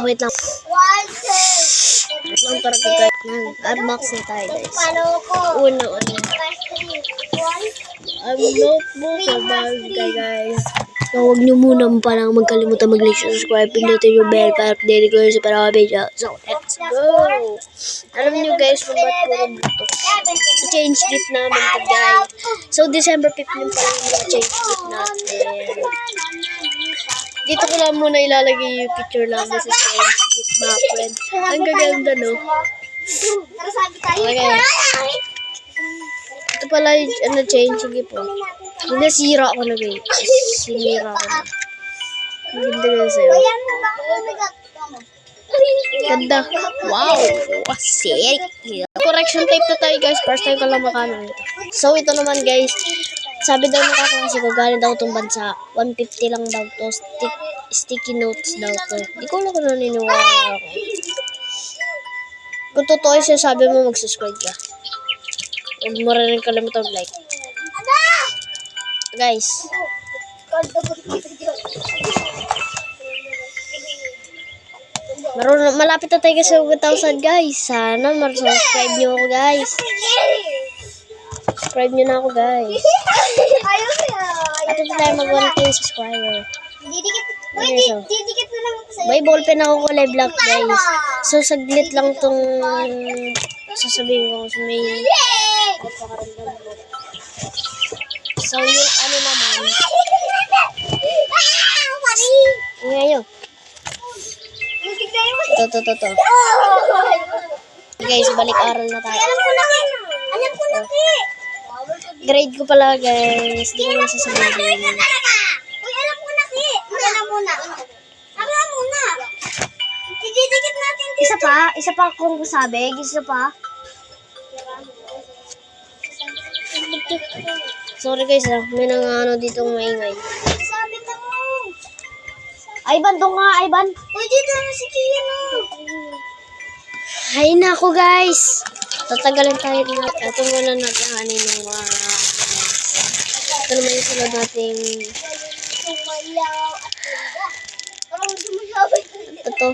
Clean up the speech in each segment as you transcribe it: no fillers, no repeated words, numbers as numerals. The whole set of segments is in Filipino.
Wait lang. Wait lang talaga guys. Unbox na tayo guys. Una. I'm not more guys. So, huwag nyo muna palang magkalimutan mag-like, subscribe, pindutin yung bell para update ko sa parang video. So, let's go! Alam nyo guys kung ba't puro buto. Change gift namin to guys. So, December 15 pa lang yung change gift natin. Dito ko lang muna ilalagay yung picture namin sa change gift mga friend. Ang gaganda no? Okay. Ito pala yung change gift po. Hindi, sira ko na guys. Sinira ko na. Ang ganda guys sa'yo. Ganda. Wow. Sick. Correction tape na tayo guys. First time ko lang makamit ito. So ito naman guys. Sabi daw ng kaklase ko, galing daw itong bansa. 150 lang daw to. Sticky notes daw to. Di ko lang kung naniniwala ako. Kung totoo siya, sabi mo mag-subscribe ka. Huwag mo rin kalimutan like. Guys. Malapit na tayo sa 1,000 guys. Sana mag-subscribe nyo ako guys. Subscribe nyo na ako guys. At ito tayo mag-1K subscriber. May ballpen ako kulay black guys. So saglit lang tong sasabihin ko sa may so yung ano naman ngayon to guys, balik aral na tayo. Grade ko pala guys, di ko na sasabihin. Isa pa kung sabi, isa pa. Sorry guys, may nangano ditong maingay. Sabi na mo. Ivan, doon nga, Ivan. Uy, dito na si Kino. Hay na ako guys. Tatagalan tayo na. Ito muna natin ang aninong ito naman yung sunod nating ito.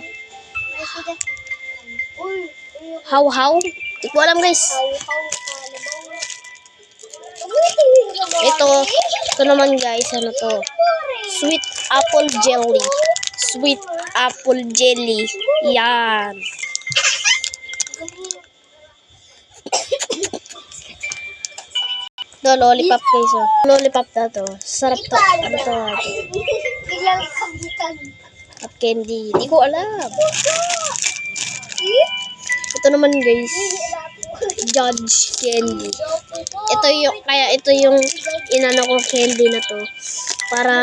How? Di ko alam guys. Ito naman guys, ano to? Sweet apple jelly. Sweet apple jelly. Yan. Ito, lollipop guys. Oh. Lollipop na to. Sarap to. Ano to? At candy. Di ko alam. Ito naman guys. Judge candy. Ito yung inano ko candy na to. Para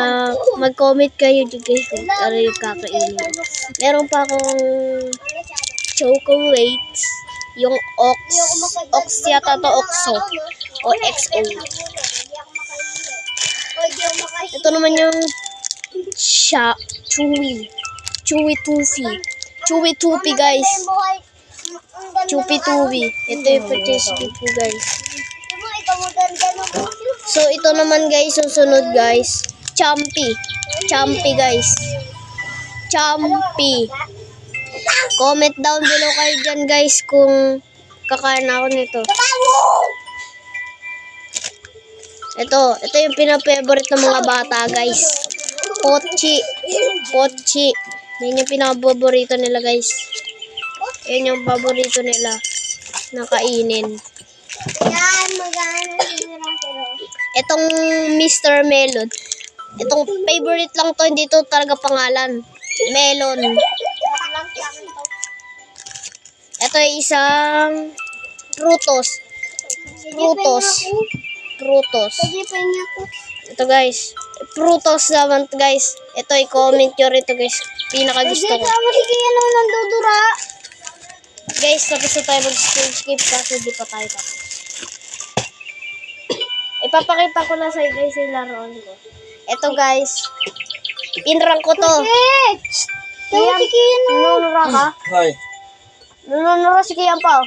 mag-comment kayo guys kung ano yung kakainin. Meron pa akong chocolate. Yung Ox yata to, Oxo. O XO. Ito naman yung Chewy Toofy guys. Chewy Toofy. Ito yung purchase gift ko guys. So ito naman guys, susunod guys. Champy guys. Champy. Comment down below kayo dyan guys kung kakain ako nito. Ito yung pinapaborite ng mga bata guys. Pochi. Yan yung pinapaborito nila guys. Yan yung paborito nila na kainin. Yan, itong Mr. Melon. Itong favorite lang to, hindi to talaga pangalan. Melon. Ito ay isang Frutos. Ito guys. Frutos naman guys. Ito i-comment nyo rito guys. Pinaka gusto ko. Guys, tapos na tayo mag-skip kasi di pa tayo tapos. Ipapakita ko na sa guys yung laruan ko. Ito guys. Pinrang ko to. Nunura ka? Hi. Nunura si Kiyan pa.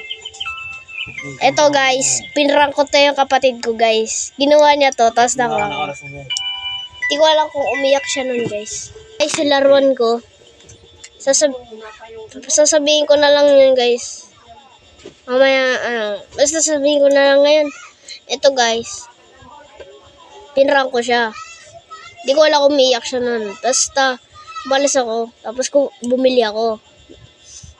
Ito guys. Pinrang ko to yung kapatid ko guys. Ginawa niya to. Tapos nakawa. Hindi ko alam kung umiyak siya nun guys. Guys, yung laruan ko. sasabihin ko na lang yun, guys. Mamaya, basta sasabihin ko na lang ngayon. Ito, guys. Pinrank ko siya. Di ko alam kung umiiyak siya nun. Basta, umalis ako. Tapos bumili ako.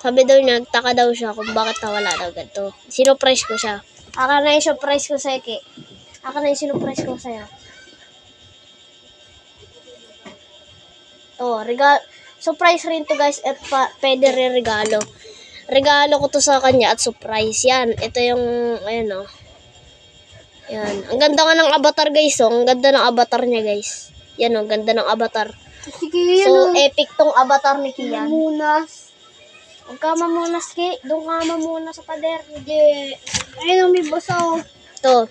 Sabi daw niya, nagtaka daw siya kung bakit nawala daw ganito. Sinurprise ko siya. Aka na yung surprise ko sa'yo, Ki. Aka na yung sinurprise ko sa'yo. Surprise rin to, guys, at pwede rin regalo. Regalo ko to sa kanya at surprise. Yan, ito yung, ayan, yan. Ang ganda nga ng avatar, guys, Ang ganda ng avatar niya, guys. Yan, ganda ng avatar. Sige, So, epic tong avatar ni Kian. mamunas. Huwag ka mamunas, Ki. Doon ka mamunas sa pader. Hindi. Ayun, may basaw. To.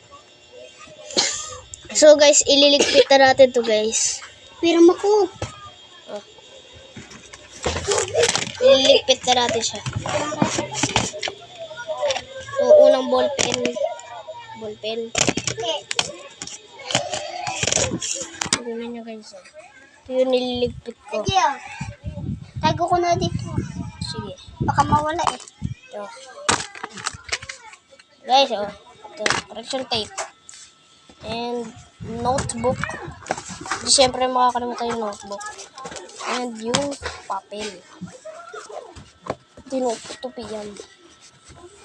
So, guys, ililigpit na natin to, guys. Piram ako. Ililigpit na natin siya. So, unang ballpen. Tignan nyo, guys. Ito yung nililigpit ko. Sige, tago ko na dito. Sige. Baka mawala eh. Ito. Guys, ito. Correction tape. And notebook. Di syempre makakalimutan yung notebook. And yung papel. Tinutupi yan.